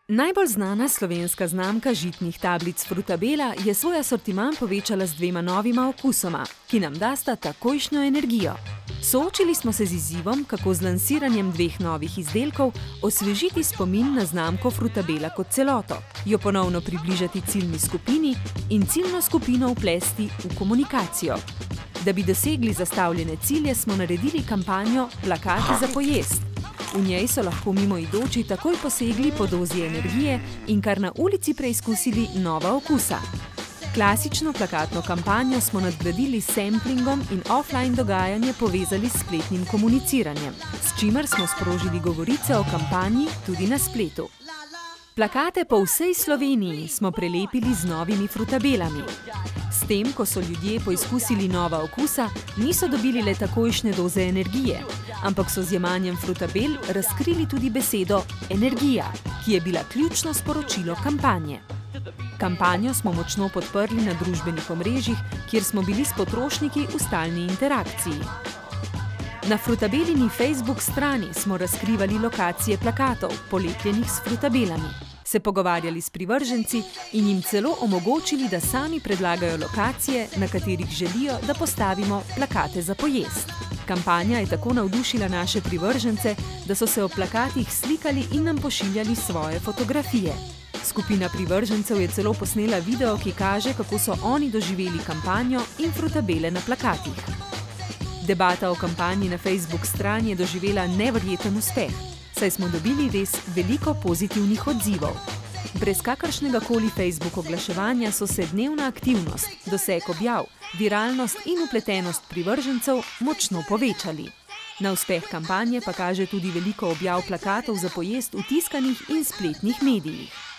Najbolj znana slovenska znamka žitnih tablic Frutabela je svoj asortiman povečala z dvema novima okusoma, ki nam dasta takojšnjo energijo. Soočili smo se z izzivom, kako z lansiranjem dveh novih izdelkov osvežiti spomin na znamko Frutabela kot celoto, jo ponovno približati ciljni skupini in ciljno skupino vplesti v komunikacijo. Da bi dosegli zastavljene cilje, smo naredili kampanjo Plakati za pojest. V njej so lahko mimoidoči takoj posegli po dozi energije in kar na ulici preizkusili nova okusa. Klasično plakatno kampanjo smo nadgradili s samplingom in offline dogajanje povezali s spletnim komuniciranjem, s čimer smo sprožili govorice o kampanji tudi na spletu. Plakate po vsej Sloveniji smo prelepili z novimi Frutabelami. S tem, ko so ljudje poizkusili nova okusa, niso dobili le takojšnje doze energije, ampak so z jemanjem Frutabel razkrili tudi besedo energija, ki je bila ključno sporočilo kampanje. Kampanjo smo močno podprli na družbenih omrežjih, kjer smo bili s potrošniki v stalni interakciji. Na Frutabelini Facebook strani smo razkrivali lokacije plakatov, polepljenih s Frutabelami, se pogovarjali s privrženci in jim celo omogočili, da sami predlagajo lokacije, na katerih želijo, da postavimo plakate za pojest. Kampanja je tako navdušila naše privržence, da so se ob plakatih slikali in nam pošiljali svoje fotografije. Skupina privržencev je celo posnela video, ki kaže, kako so oni doživeli kampanjo in Frutabele na plakatih. Debata o kampanji na Facebook strani je doživela neverjeten uspeh, saj smo dobili res veliko pozitivnih odzivov. Brez kakršnega koli Facebook oglaševanja so se dnevna aktivnost, doseg objav, viralnost in vpletenost privržencev močno povečali. Na uspeh kampanje pa kaže tudi veliko objav plakatov za pojest v tiskanih in spletnih medijih.